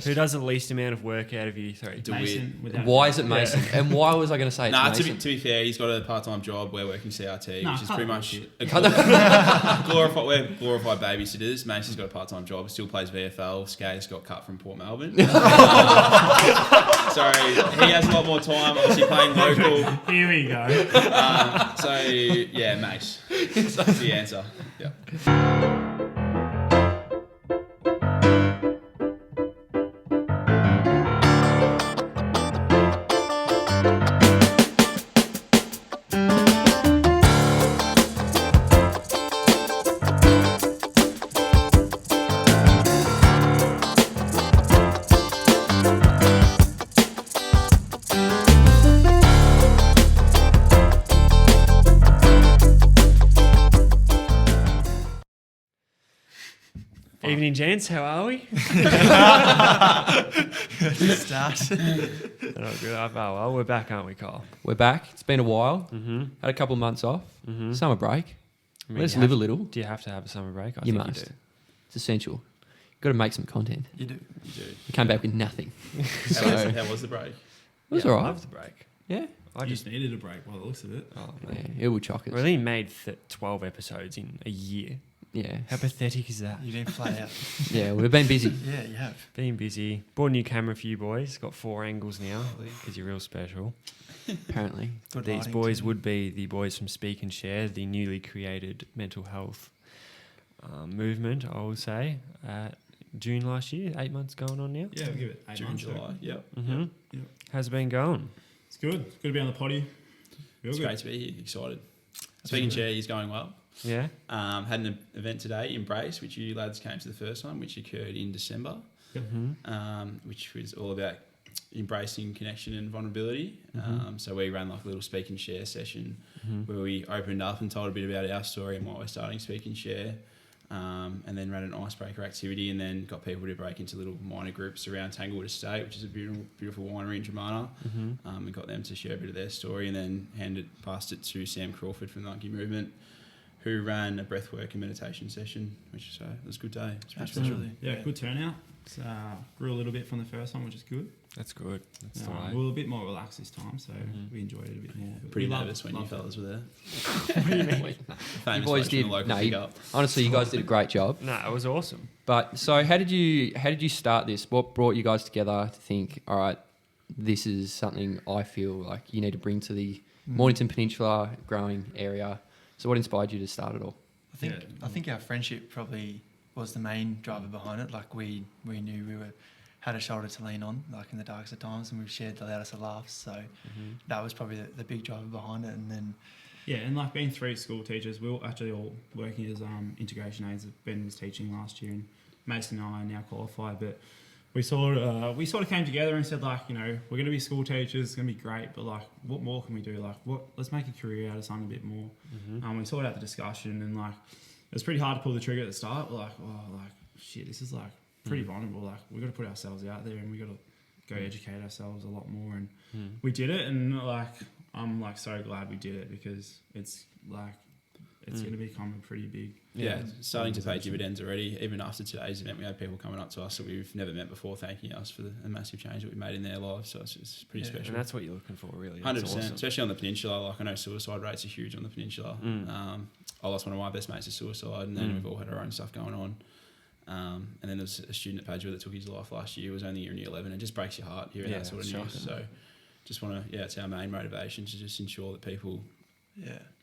Who does the least amount of work out of you three? Mason. Why is it Mason? And why was I going to say it's Mason? To be fair, he's got a part-time job. We're working CRT, which is pretty much we're glorified babysitters. Mason's got a part-time job. Still plays VFL. Skater's got cut from Port Melbourne. So he has a lot more time. Obviously playing local. Here we go. Mace. That's the answer. Yeah. Evening, gents. How are we? Start. Oh, good. Oh, well, we're back, aren't we, Kyle? We're back. It's been a while. Mm-hmm. Had a couple of months off. Mm-hmm. Summer break. I mean, Let's live a little. Do you have to have a summer break? I You think must. do. It's essential. You've got to make some content. You do. You came back with nothing. How was the break? It was I all right. love the break. Yeah. I You just, just needed a break by the looks of it. oh, Yeah, man. it will chock us. We only made 12 episodes in a year. Yeah. How pathetic is that? You didn't flat out. Yeah, we've been busy. Yeah, you have. Being busy. Bought a new camera for you boys. Got 4 angles now because you're real special. Apparently. Good These lighting boys too. would be the boys from Speak and Share, the newly created mental health movement, I would say. June last year, 8 months going on now. Yeah, we'll give it 8 June, months. July. Yep. Mm-hmm. Yep. How's it been going? It's good. It's good to be on the potty. Real It's good. great to be here. Excited. Speaking of Chair, he's going well. Yeah? Had an event today, Embrace, which you lads came to the first one, which occurred in December, Mm-hmm. which was all about embracing connection and vulnerability. Mm-hmm. So we ran like a little Speak and Share session Mm-hmm. where we opened up and told a bit about our story and why we're starting Speak and Share. And then ran an icebreaker activity and then got people to break into little minor groups around Tanglewood Estate, which is a beautiful winery in Dramana. Mm-hmm. And got them to share a bit of their story and then passed it to Sam Crawford from the Nike Movement, who ran a breathwork and meditation session, which it was a good day. It's pretty special. Absolutely. Yeah, good turnout. It's, grew a little bit from the first one, which is good. That's good. That's the We way. were a bit more relaxed this time, so Mhm. we enjoyed it a bit more. But Pretty we loved- nervous when you loved it. fellas were there. What do you mean? Wait, no. Famous boys bloke from did- the local no, big up. Honestly, you guys did a great job. No, it was awesome. But so how did you start this? What brought you guys together to think, all right, this is something I feel like you need to bring to the Mornington Peninsula growing area? So what inspired you to start it all? I think our friendship probably was the main driver behind it. Like we knew we had a shoulder to lean on, like in the darkest of times, and we've shared the loudest of laughs. So that was probably the big driver behind it. And then Yeah, and like being 3 school teachers, we were actually all working as integration aides. Ben was teaching last year, and Mason and I are now qualified. But we sort of came together and said, like, you know, we're going to be school teachers. It's going to be great, but like, what more can we do? Like, let's make a career out of something a bit more. We sorted out the discussion, and like, it was pretty hard to pull the trigger at the start. We're like, oh, like shit, this is like pretty vulnerable. Like, we got to put ourselves out there, and we got to go educate ourselves a lot more. And we did it, and like, I'm like so glad we did it because it's like it's going to become a pretty big. Yeah, starting to pay dividends already. Even after today's event, we had people coming up to us that we've never met before, thanking us for the massive change that we made in their lives. So it's pretty special. And that's what you're looking for, really. 100%, That's awesome. especially on the peninsula. Like, I know suicide rates are huge on the peninsula. I lost one of my best mates to suicide, and then we've all had our own stuff going on. And then there was a student at Padua that took his life last year. He was only in year 11. It just breaks your heart hearing that sort of news. So just want to, it's our main motivation to just ensure that people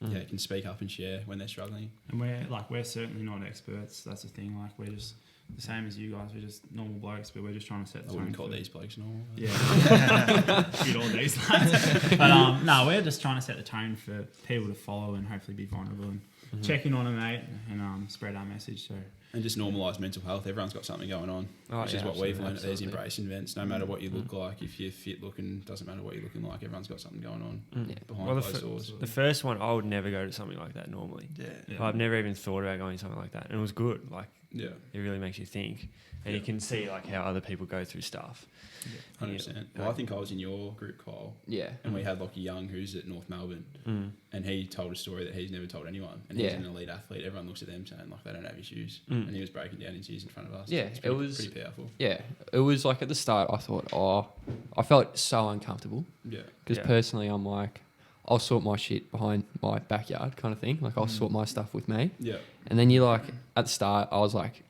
can speak up and share when they're struggling. And we're certainly not experts. That's the thing. Like, we're just the same as you guys. We're just normal blokes, but we're just trying to set the I tone. wouldn't call these blokes normal. Yeah. Shoot all these lads. But no, we're just trying to set the tone for people to follow and hopefully be vulnerable and check in on them, mate, and spread our message. So. And just normalise mental health. Everyone's got something going on, which is what we've learned at these Embrace events. No matter what you look like, if you're fit looking, doesn't matter what you're looking like, everyone's got something going on behind closed doors. The first one, I would never go to something like that normally. yeah. I've never even thought about going to something like that. And it was good. Like, Yeah. It really makes you think, and you can see like how other people go through stuff. 100%. Well, I think I was in your group, Kyle, Yeah. and we had Lockie Young, who's at North Melbourne, and he told a story that he's never told anyone. And he's an elite athlete. Everyone looks at them saying like they don't have issues, and he was breaking down his issues in front of us. Yeah, It's pretty, it was pretty powerful. Yeah, it was like at the start, I thought, I felt so uncomfortable Yeah, because personally, I'm like, I'll sort my shit behind my backyard kind of thing. Like I'll sort my stuff with me. yeah, And then you like at the start, I was like,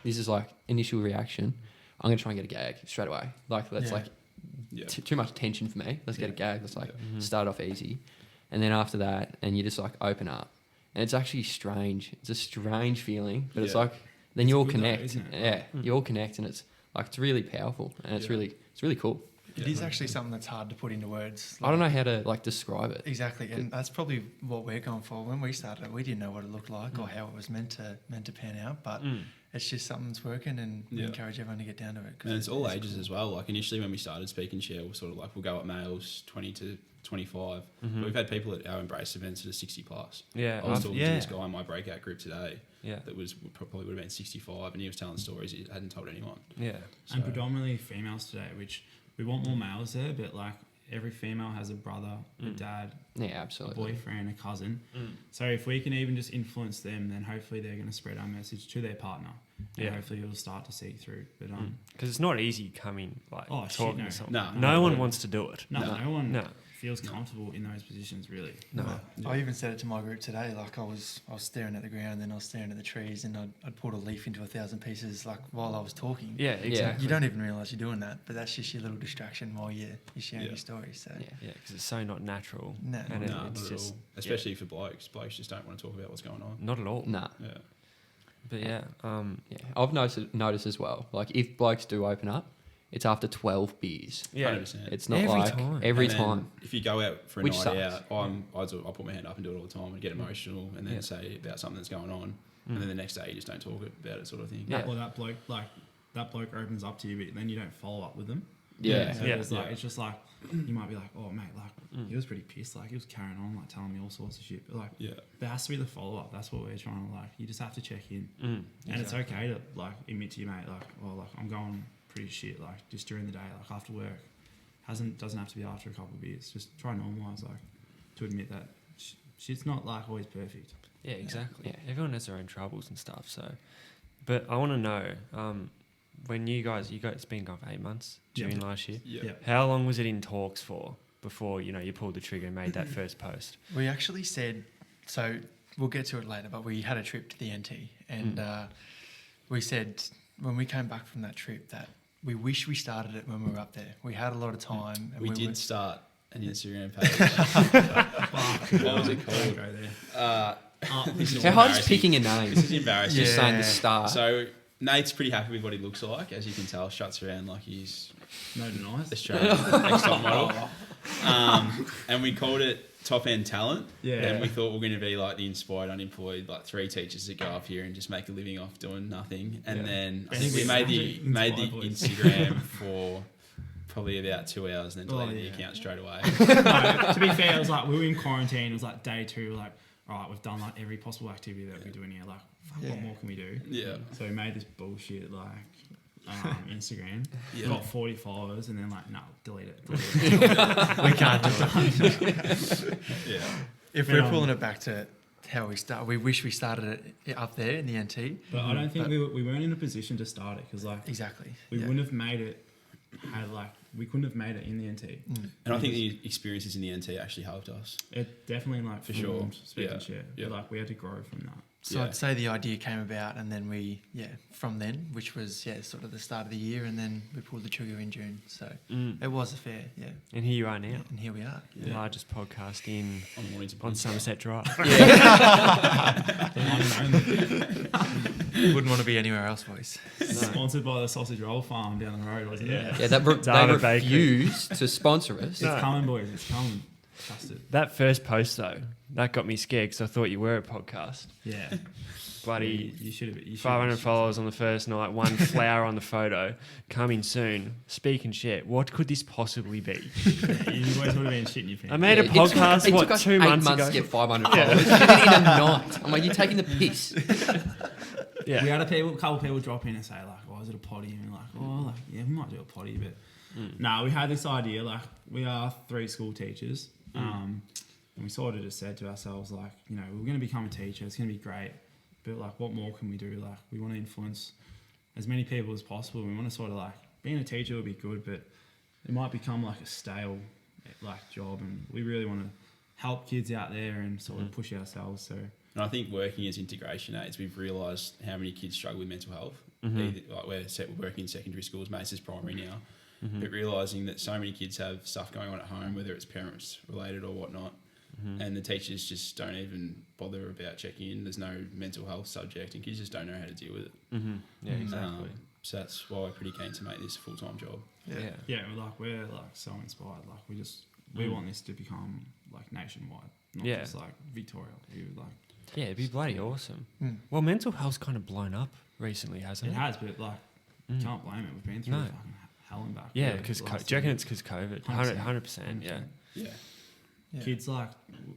this is like initial reaction. I'm gonna try and get a gag straight away. Like that's like yeah. too much tension for me. Let's get a gag. Let's like Mm-hmm. start off easy, and then after that, and you just like open up, and it's actually strange. It's a strange feeling, but it's Yeah. like then It's you all good though, connect. isn't it? Yeah, you all connect, and it's like it's really powerful, and it's really cool. It is actually something that's hard to put into words. I don't know how to like describe it. Exactly, and that's probably what we're going for. When we started, we didn't know what it looked like or how it was meant to pan out, but it's just something that's working, and we encourage everyone to get down to it. 'Cause And it's all is ages cool. as well. Like initially when we started Speak and Share, we're sort of like we'll go at males 20 to 25. But we've had people at our Embrace events that are 60 plus. Yeah, I was talking to yeah, this guy in my breakout group today yeah, that was probably would have been 65, and he was telling stories he hadn't told anyone. yeah, So, And predominantly females today, which we want more males there, but like every female has a brother, a dad, Yeah, a absolutely. boyfriend, a cousin. So if we can even just influence them, then hopefully they're going to spread our message to their partner. And Yeah. hopefully it'll start to see through. But because it's not easy coming like Oh, shit, talking no. to someone. No, no no, one no. wants to do it. no one No. feels comfortable in those positions, really. No. I even said it to my group today. Like I was staring at the ground, then I was staring at the trees, and I'd pulled a leaf into 1,000 pieces. Like while I was talking. Yeah, exactly. You don't even realise you're doing that, but that's just your little distraction while you're sharing Yeah. your story. So Yeah. Yeah, because it's so not natural. No. and no, it's not just at all. Especially for blokes. Blokes just don't want to talk about what's going on. not at all. Nah. Yeah. But yeah, Yeah, I've noticed as well. Like if blokes do open up, it's after 12 beers. yeah, 100%. It's not Every like time. every And then time. If you go out for a Which night sucks. out, I'll put my hand up and do it all the time and get emotional and then Yeah. say about something that's going on. And then the next day you just don't talk about it, sort of thing. Yeah. Or that bloke opens up to you, but then you don't follow up with them. Yeah. So Yeah. it's just like you might be like, oh mate, like he was pretty pissed, like he was carrying on, like telling me all sorts of shit. But like Yeah. there has to be the follow up. That's what we're trying to like. You just have to check in, Mm. and it's okay to like admit to your mate, like, oh, like I'm going pretty shit, like just during the day, like after work. Doesn't have to be after a couple of beers. Just try and normalise, like, to admit that shit's not like always perfect. Yeah, exactly. Yeah. Everyone has their own troubles and stuff. So, but I want to know when you guys it's been going for 8 months, Yeah. June last year. Yeah. Yeah. How long was it in talks for before you pulled the trigger and made that first post? we actually said, so we'll get to it later, but we had a trip to the NT, and we said when we came back from that trip that we wish we started it when we were up there. We had a lot of time. And We did were- start an Instagram page. What was it called? Go there. This is How hard is embarrassing. picking a name? This is embarrassing. Just saying the Yeah. star. So Nate's pretty happy with what he looks like, as you can tell. Shuts around like he's No denies. Australian next top model. And we called it Top End Talent. Yeah. And we thought we are going to be like the inspired unemployed, like 3 teachers that go up here and just make a living off doing nothing. And Yeah. then I I think think we we made the inspired boys. Instagram for probably about 2 hours and then deleted yeah. the account straight away. No, to be fair, it was like we were in quarantine. It was like day 2. We're like, all right, we've done like every possible activity that we do in here. Like, fuck, what more can we do? Yeah. So we made this bullshit like Instagram. Yeah. Got 40 followers, and then like, no, delete it. we can't do it. Yeah. If But, we're pulling it back to how we start, we wish we started it up there in the NT. But I don't think But- we weren't in a position to start it because like Exactly. we yeah. wouldn't have made it. We couldn't have made it in the NT. And I think the experiences in the NT actually helped us. It definitely like For sure. formed Speak and Yeah. Share. Yeah. But, like we had to grow from that. So Yeah. I'd say the idea came about, and then from then, which was sort of the start of the year, and then we pulled the trigger in June. So it was a fair, And here you are now, and here we are. the largest podcast On Mornington on Peninsula. Somerset Drive. Wouldn't want to be anywhere else, boys. Sponsored by the Sausage Roll Farm down the road, wasn't it? Yeah, they Darwin Bakery. refused to sponsor us. It's coming, boys. It's coming. Trust it. That first post though, that got me scared because I thought you were a podcast. Yeah. Bloody You should have. 500 followers on the first night, 1 flower on the photo. Coming soon. Speak and share. What could this possibly be? You boys would have been shitting your pants. I made a It took- podcast, it what, took us 2 8 months months ago? to get 500 followers. We did it in a night. I'm like, you're taking the piss. Yeah. We had a couple people drop in and say like, "Oh, is it a potty?" And we're like, "Oh, like yeah, we might do a potty," but no, we had this idea. Like, we are 3 school teachers, and we sort of just said to ourselves like, you know, we're going to become a teacher. It's going to be great, but like, what more can we do? Like, we want to influence as many people as possible. We want to sort of like, being a teacher would be good, but it might become like a stale like job, and we really want to help kids out there and sort of push ourselves. So. And I think working as integration aides, we've realised how many kids struggle with mental health. Either, like we're working in secondary schools, Mace is primary now, but realising that so many kids have stuff going on at home, whether it's parents related or whatnot, and the teachers just don't even bother about checking in. There's no mental health subject, and kids just don't know how to deal with it. Yeah, exactly. So that's why we're pretty keen to make this a full-time job. Yeah. We're so inspired. Like, we want this to become like nationwide, not just like Victoria. We would like. Yeah, it'd be bloody awesome. Mm. Well, mental health's kind of blown up recently, hasn't it? It has, but like, can't blame it. We've been through fucking hell and back. Yeah, really, because the do last you reckon year. it's because COVID? 100%. 100%, yeah. Yeah. Yeah. Kids like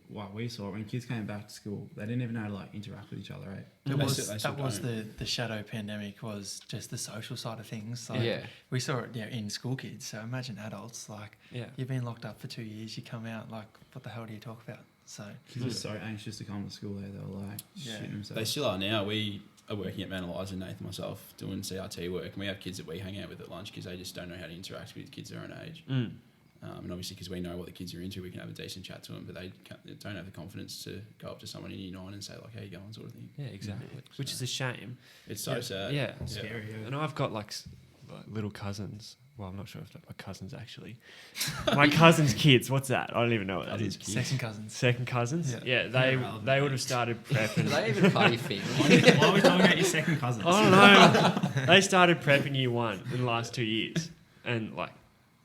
what we saw when kids came back to school, they didn't even know how to like interact with each other, right? They still That was don't. the shadow pandemic, was just the social side of things. Like, Yeah. we saw it in school kids. So imagine adults, like, Yeah. you've been locked up for 2 years, you come out, like, what the hell do you talk about? So Kids were so anxious to come to school there. They were like shitting themselves. They still are now. We are working at Mount Eliza, Nathan and myself, doing CRT work, and we have kids that we hang out with at lunch because they just don't know how to interact with kids their own age. And obviously, because we know what the kids are into, we can have a decent chat to them, but they don't have the confidence to go up to someone in year 9 and say, like, how you going, sort of thing. Yeah, exactly. Which is a shame. It's so sad. Yeah. Scary. Yeah. And I've got like little cousins. Well, I'm not sure if they're my cousins actually. My cousin's kids. What's that? I don't even know what that is. second cousins. Second cousins? Yeah, they would have started prepping. Do they even party thing? Why are we talking about your second cousins? I don't know. They started prepping year 1 in the last 2 years. And like,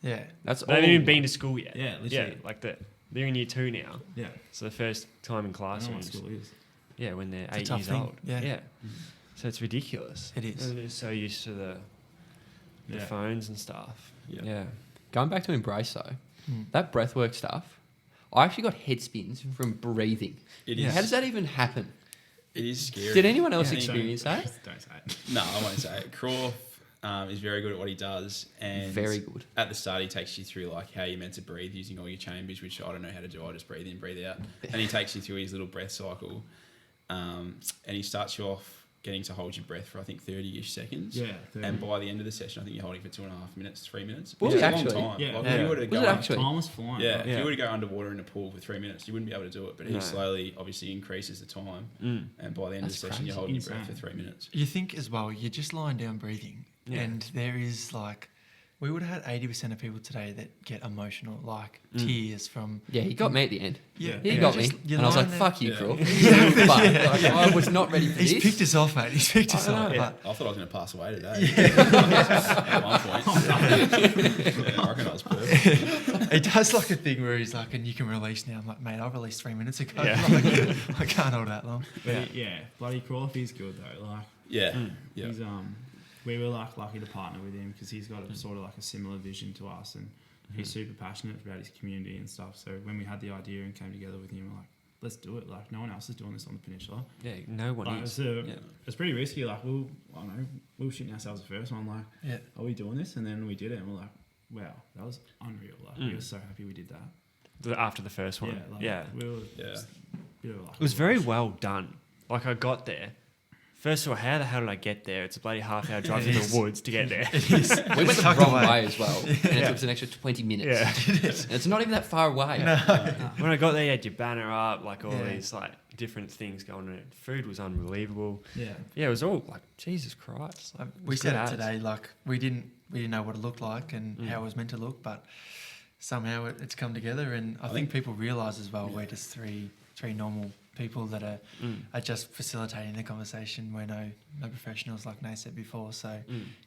Yeah. That's they haven't even been to school yet. Yeah, literally. Yeah, like they're in year 2 now. Yeah. So the first time in I know what classrooms. school is. Yeah, when they're It's a 8 tough years thing, old. yeah. So it's ridiculous. It is. And they're so used to the Yeah. phones and stuff. Yeah. Yeah. Going back to Embrace though, Mm. that breathwork stuff, I actually got head spins from breathing. It Yeah. is. How does that even happen? It is scary. Did anyone else Yeah. experience that? Don't say it. No, I won't say it. Croft is very good at what he does, and Very good. At the start, he takes you through like how you're meant to breathe using all your chambers, which I don't know how to do. I just breathe in, breathe out, and he takes you through his little breath cycle, and he starts you off getting to hold your breath for I think 30-ish seconds. Yeah. And by the end of the session, I think you're holding for 2.5 minutes, 3 minutes. Was Which it is a long actually? time. Yeah. Like, Yeah. If you were to Was go it up- actually? Time was flying. Yeah, Like, if you were to go underwater in a pool for 3 minutes, you wouldn't be able to do it. But he No. slowly, obviously, increases the time, and by the end That's of the session, you're crazy. holding your breath Insane. for 3 minutes. You think as well, you're just lying down breathing, Yeah. and there is like, we would have had 80% of people today that get emotional, like tears from. Yeah, he got me at the end. Yeah. He Yeah. got me, Just- you're and I was like, lying "Fuck you, there. Croft." Yeah. But like, I was not ready for He's this. picked us off, mate. He's picked us I off. know. Yeah, But I thought I was going to pass away today. At one point. Yeah, I reckon I was perfect. he does like a thing where he's like, and you can release now. I'm like, mate, I released 3 minutes ago. Yeah. Like, I can't hold that long. But yeah, bloody Croft is good though. Like Yeah. Yeah. he's we were like lucky to partner with him because he's got a sort of like a similar vision to us, and he's super passionate about his community and stuff. So when we had the idea and came together with him, we're like, let's do it. Like no one else is doing this on the peninsula. Yeah, no one Like, is. it's, it's pretty risky. Like I don't know, we were shitting ourselves at first. I'm like, Yeah. are we doing this? And then we did it, and we're like, wow, that was unreal. Like we were so happy we did that. After the first one. Yeah, like, Yeah. we were. Yeah. Bit of like It was very well done. Like I got there. First of all, how the hell did I get there? It's a bloody half-hour drive It through is. the woods to get there. We went the tucked wrong away. way as well, and it took us an extra 20 minutes. Yeah. And it's not even that far away. When I got there, you had your banner up, like all Yeah. these like different things going on. Food was unbelievable. Yeah. Yeah, it was all like Jesus Christ. Like, It we was said good it as. today. Like we didn't know what it looked like and how it was meant to look, but somehow it's come together. And I think people realise as well we're just three normal people that are just facilitating the conversation. We're no professionals, like Nate said before. So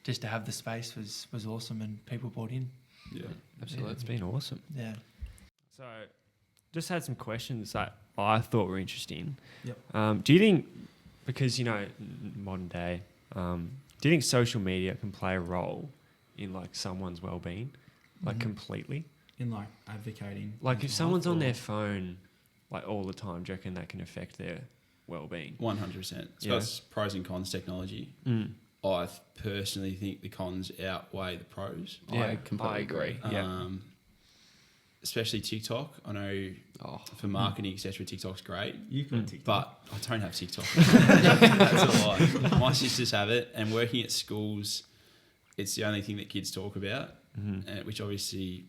just to have the space was awesome, and people bought in. Yeah. Absolutely, it's been awesome. Yeah. So, just had some questions that I thought were interesting. Yep. Do you think, because modern day, do you think social media can play a role in like someone's well-being, like completely? In like advocating. Like if mental someone's health on or- their phone like all the time, do you reckon that can affect their well-being. 100%. It's Yeah. got its pros and cons, technology. I personally think the cons outweigh the pros. I completely agree. Yeah. Especially TikTok. I know for marketing, etc., TikTok's great. You've got TikTok. But I don't have TikTok. That's a lie. My sisters have it, and working at schools, it's the only thing that kids talk about, which obviously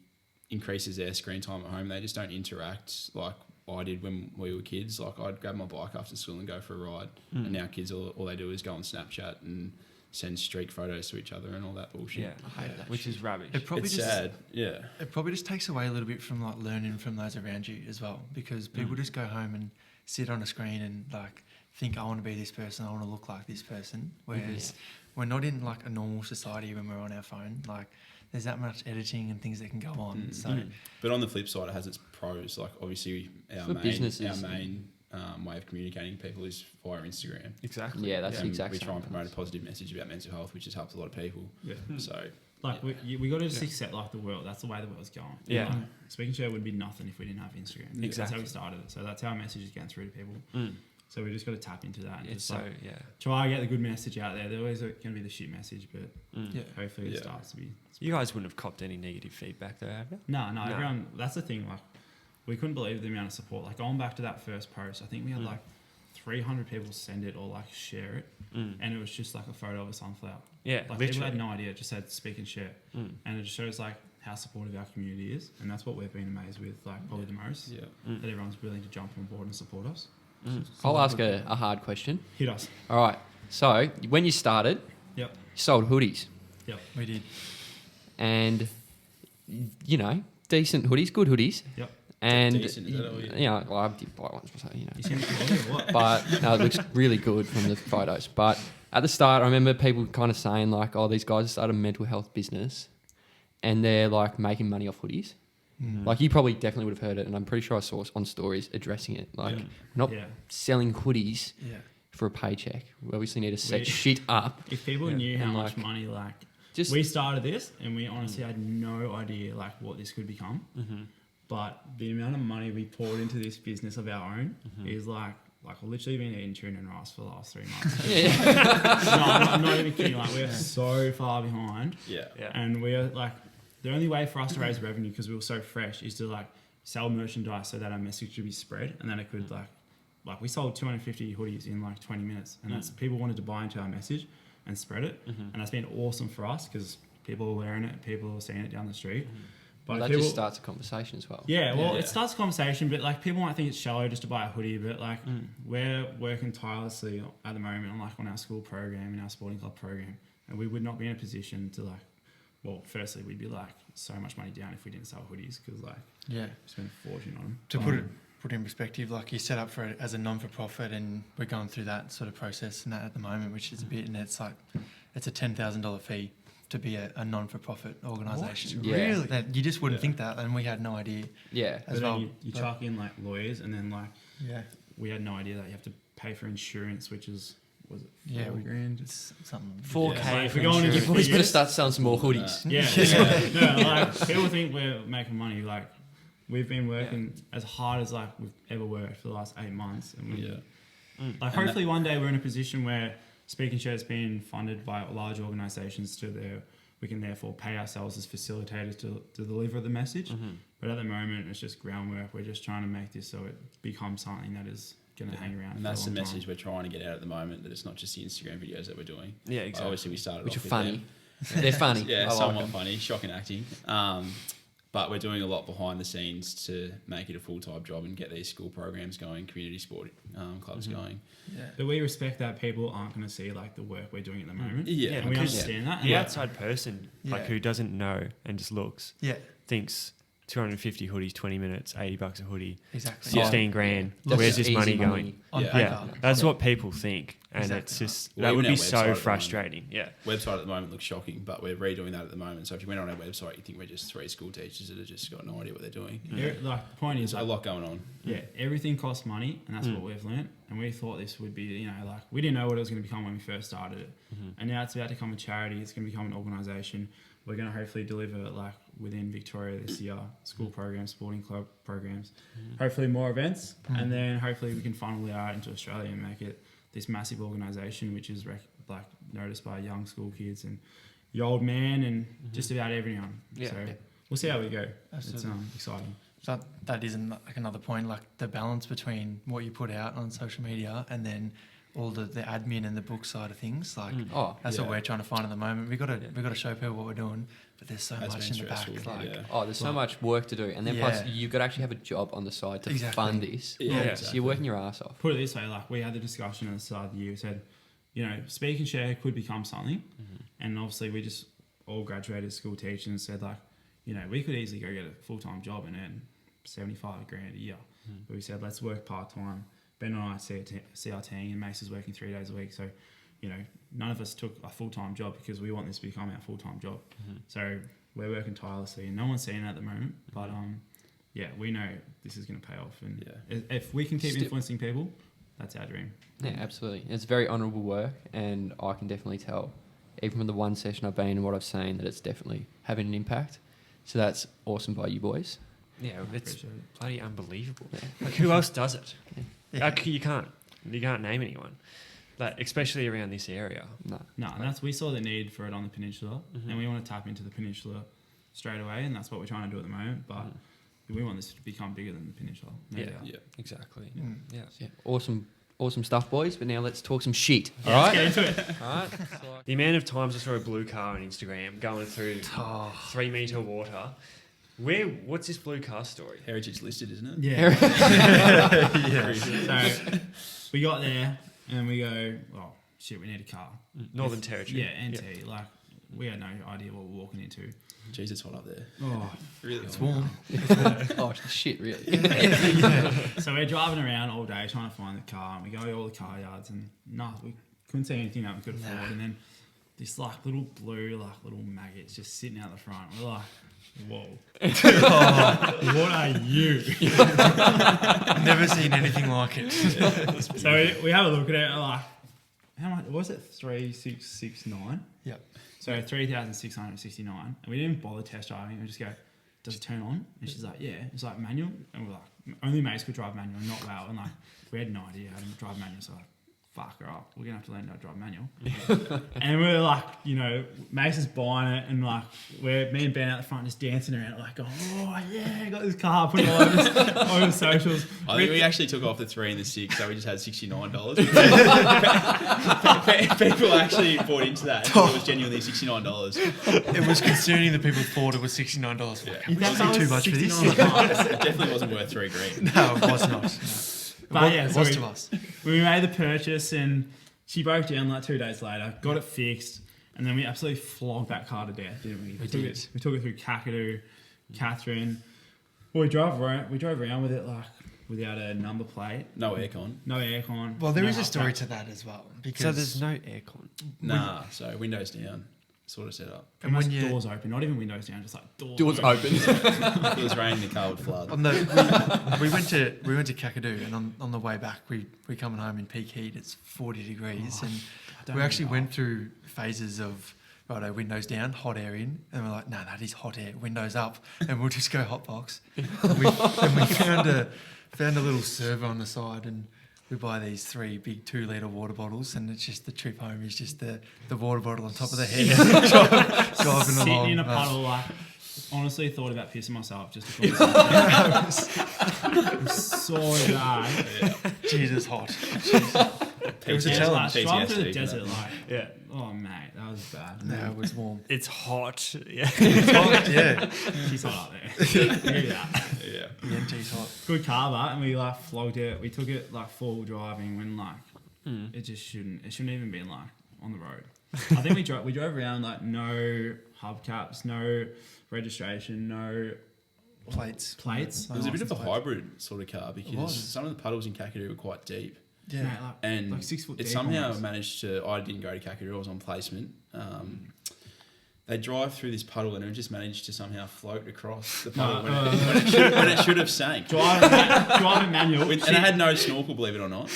increases their screen time at home. They just don't interact like I did when we were kids. Like I'd grab my bike after school and go for a ride, and now kids all they do is go on Snapchat and send streak photos to each other and all that bullshit. Yeah, I hate that which shit. is rubbish. It probably It's just sad. Yeah. it probably just takes away a little bit from like learning from those around you as well, because people just go home and sit on a screen and like think, I want to be this person, I want to look like this person. Whereas we're not in like a normal society when we're on our phone. Like there's that much editing and things that can go on. So But on the flip side, it has its pros. Like obviously, our For businesses. main way of communicating to people is via Instagram. Exactly. Yeah, that's And exactly. we try and promote a positive message about mental health, which has helped a lot of people. Yeah. So Like we got to just accept like the world. That's the way the world's going. Yeah. Like, Speaking Share would be nothing if we didn't have Instagram. That's how Exactly. we started it. So that's how our message is getting through to people. So we just got to tap into that and It's just so like yeah. try to get the good message out there. There's always going to be the shit message, but yeah. hopefully it Yeah. starts to be. You guys wouldn't have copped any negative feedback though, have you? No, everyone. That's the thing. Like we couldn't believe the amount of support. Like going back to that first post, I think we had like 300 people send it or like share it, and it was just like a photo of a sunflower. Yeah, Like literally. people had no idea. It just said speak and share, and it just shows like how supportive our community is, and that's what we've been amazed with. Like probably the most yeah. that everyone's willing to jump on board and support us. I'll ask a hard question. Hit us. All right. So when you started, Yep. you sold hoodies, We did. and you know, decent hoodies, good hoodies. Yep. And Decent, is that all you- well, I did buy one, so you know. You seem to believe what? But no, it looks really good from the photos. But at the start, I remember people kind of saying like, "Oh, these guys started a mental health business, and they're like making money off hoodies." Like you probably definitely would have heard it, and I'm pretty sure I saw on stories addressing it. Like, not Yeah. selling hoodies Yeah. for a paycheck. We obviously need to set We- shit up. If people knew how And, much like, money like Just we started this, and we honestly had no idea like what this could become. But the amount of money we poured into this business of our own is like I've literally been eating tuna and rice for the last 3 months. No, I'm not even kidding. Like we're so far behind, Yeah. Yeah. and we are like the only way for us to raise revenue because we were so fresh is to like sell merchandise so that our message could be spread, and then it could like we sold 250 hoodies in like 20 minutes, and that's people wanted to buy into our message and spread it, and that's been awesome for us because people are wearing it, people are seeing it down the street. well, But that people, just starts a conversation as well. yeah, well, Yeah. it starts a conversation, but like people might think it's shallow just to buy a hoodie, but like we're working tirelessly at the moment on our school program and our sporting club program, and we would not be in a position to like. Well, firstly, we'd be like so much money down if we didn't sell hoodies because like Yeah. we spend a fortune on them. To put in perspective, like you set up for it as a non-for-profit, and we're going through that sort of process and that at the moment, which is a bit, and it's like it's a $10,000 fee to be a non-for-profit organisation. What? Yeah. Really? That you just wouldn't think that, and we had no idea Yeah. as But well. then you chuck in like lawyers, and then like Yeah. we had no idea that you have to pay for insurance, which is was it Yeah, $4 grand? It's something. 4K. Yeah. Like, if for we're going into insurance. You've always got to figures- start selling some more hoodies. Yeah, no, like people think we're making money. Like we've been working as hard as like we've ever worked for the last 8 months, and we, like hopefully one day we're in a position where Speak and Share has been funded by large organisations we can therefore pay ourselves as facilitators to deliver the message. But at the moment, it's just groundwork. We're just trying to make this so it becomes something that is going to hang around. And for that's a the long message time. we're trying to get out at the moment, that it's not just the Instagram videos that we're doing. Yeah, Like, exactly. obviously, we started Which are off with funny. them. They're funny. Yeah, I like somewhat them. funny, shocking acting. But we're doing a lot behind the scenes to make it a full-time job and get these school programs going, community sport clubs going. Yeah. But we respect that people aren't going to see like the work we're doing at the moment. Yeah, And we because understand that. The And, outside person, like Yeah. who doesn't know and just looks, Yeah. thinks 250 hoodies, 20 minutes, $80 a hoodie, Exactly. 16 grand. That's Where's just this money easy going? On Yeah. paper. Yeah, that's what people think, and Exactly it's just Well, that even would our be website at so the moment. frustrating. Yeah, website at the moment looks shocking, but we're redoing that at the moment. So if you went on our website, you'd think we're just 3 school teachers that have just got no idea what they're doing. like the point is, There's a like, lot going on. yeah, everything costs money, and that's what we've learnt. And we thought this would be, like we didn't know what it was going to become when we first started it, and now it's about to become a charity. It's going to become an organisation. we're going to hopefully deliver like within Victoria this year, school programs, sporting club programs, hopefully more events, and then hopefully we can funnel it out into Australia and make it this massive organisation, which is like noticed by young school kids and the old man and just about everyone. Yeah. So we'll see how we go. Absolutely. It's exciting. That isn't like another point, like the balance between what you put out on social media and then all the admin and the book side of things. Like that's what we're trying to find at the moment. We got to show people what we're doing, but there's so That's much been in the back. stressful, Like, there's so much work to do, and then plus you've got to actually have a job on the side to fund this. Yeah, So exactly. you're working your ass off. Put it this way, like we had the discussion at the start of the year. We said, you know, speak and share could become something, and obviously we just all graduated school teaching and said like, you know, we could easily go get a full-time job and earn 75 grand a year, but we said let's work part-time. Ben and I CRT and Mace is working 3 days a week, so you know none of us took a full-time job because we want this to become our full-time job. So we're working tirelessly, and no one's seeing it at the moment, but yeah, we know this is going to pay off, and if we can keep influencing people, that's our dream. Yeah, absolutely. It's very honourable work, and I can definitely tell, even from the one session I've been and what I've seen, that it's definitely having an impact. So that's awesome by you boys. Yeah, it's Appreciate it. bloody unbelievable. Like, who else does it? Yeah. Like, you can't name anyone, like especially around this area. No. No, and we saw the need for it on the peninsula, and we want to tap into the peninsula straight away, and that's what we're trying to do at the moment. But we want this to become bigger than the peninsula. Yeah. Yeah. Exactly. Mm. Yeah. Yeah, awesome stuff, boys. But now let's talk some shit. Yeah, All let's right. get into it. All right. The amount of times I saw a blue car on Instagram going through 3 metre water. What's this blue car story? Heritage listed, isn't it? Yeah. So we got there and we go, oh shit, we need a car. Northern Territory. Yeah, NT. Like we had no idea what we're walking into. Jeez, it's hot up there. Oh, Really It's hot. warm. Oh shit, really? so we're driving around all day trying to find the car, and we go to all the car yards, and we couldn't see anything that we could afford. And then this like little blue, like little maggots just sitting out the front. We're like, whoa, what are you? Never seen anything like it. So we have a look at it. Like, how much was it? 3,669. Yep. So 3,669, and we didn't bother test driving. We just go, does it turn on? And she's like, yeah. It's like manual, and we're like, only Mace could drive manual, not well. And like, we had no idea how to drive manual, so like, fuck her up. We're gonna have to learn how to drive manual. And we're like, you know, Mace is buying it, and like, me and Ben out the front just dancing around, like, going, oh yeah, I got this car, put it all over socials. I think we actually took off the 3 and the 6, so we just had $69. People actually bought into that. It was genuinely $69. It was concerning that people thought it was $69. Yeah. We That's paid too much for this. It definitely wasn't worth $3,000. No, it was not. No. But yeah, it so was we- to us. We made the purchase, and she broke down like 2 days later, got it fixed, and then we absolutely flogged that car to death, didn't we? We did. took it through Kakadu, Catherine. Well, we drove around with it like without a number plate, No aircon. no aircon. Well, there no is a story hubcap. to that as well. Because So there's no aircon. Nah, so windows down, sort of set up. And when when you- doors open, not even windows down, just like Doors open. If it was raining, the car would flood. on we went to Kakadu, and on the way back, we coming home in peak heat. It's 40 degrees, and don't we actually know. went through phases of righto, windows down, hot air in, and we're like, no, that is hot air, windows up, and we'll just go hot box. And we found a little server on the side, and we buy these 3 big 2-litre water bottles, and it's just the trip home is just the water bottle on top of the head, driving sitting along. in a puddle. Like, honestly, thought about pissing myself just before. It was so bad. Jesus, hot. It was a PTSD, challenge. Driving through the for desert, that. like, Yeah. oh mate, that was bad. No, it was warm. It's hot. Yeah. It's hot, yeah. She's hot up there. Give me that. Yeah. The NT's hot. Good car, but and we like flogged it. We took it like full driving when like it shouldn't even been like on the road. I think we drove around like no hubcaps, no registration, no Plates. plates. It was a bit of a License hybrid sort of car because was. some of the puddles in Kakadu were quite deep. Yeah. Mate, And like 6 foot it deep somehow almost. managed to. I didn't go to Kakadu. I was on placement. They drive through this puddle and it just managed to somehow float across the puddle when it should have sank. Driving manual. And it had no snorkel, believe it or not.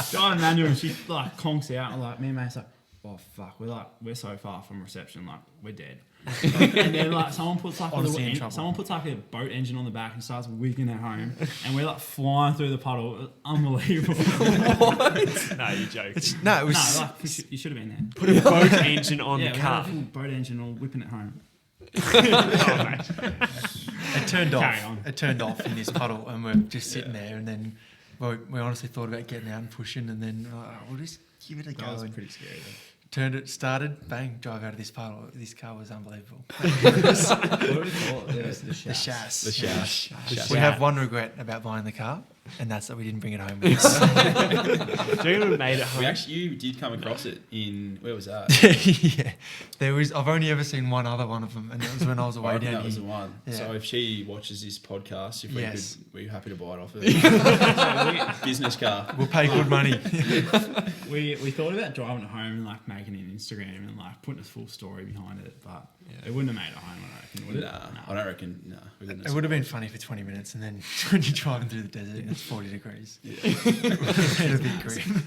Driving manual, and she like conks out, and like me and mate's like, oh fuck, we're so far from reception, like we're dead. And then like someone puts like Honestly in trouble. someone puts like a boat engine on the back and starts whizzing it home, and we're like flying through the puddle. It was unbelievable. No, you're joking. No, it was. No, like you should have been there. Put a boat engine on Yeah, the we had a car. full boat engine all whipping it home. Oh, mate. It turned Carry off. on. It turned off in this puddle, and we're just sitting there. And then we honestly thought about getting out and pushing, and then we'll just give it a That go. was And pretty scary though. turned it, started, bang, drive out of this puddle. This car was unbelievable. What do we call it? The The Shas. The Shas. We have one regret about buying the car, and that's that we didn't bring it home with us. Do you know we made it home? You did come across it in, where was that? Yeah, there was. I've only ever seen one other one of them, and it was when I was I away reckon down that was the here. one. Yeah. So if she watches this podcast, if Yes. we're happy to buy it off her. Business car. We'll pay good money. We thought about driving it home and like making an Instagram and like putting a full story behind it, but it wouldn't have made it home, I reckon, would it? Nah, I don't reckon. No, we wouldn't It have would have been funny for 20 minutes, and then when you're driving through the desert and it's 40 degrees, it's a bit grim.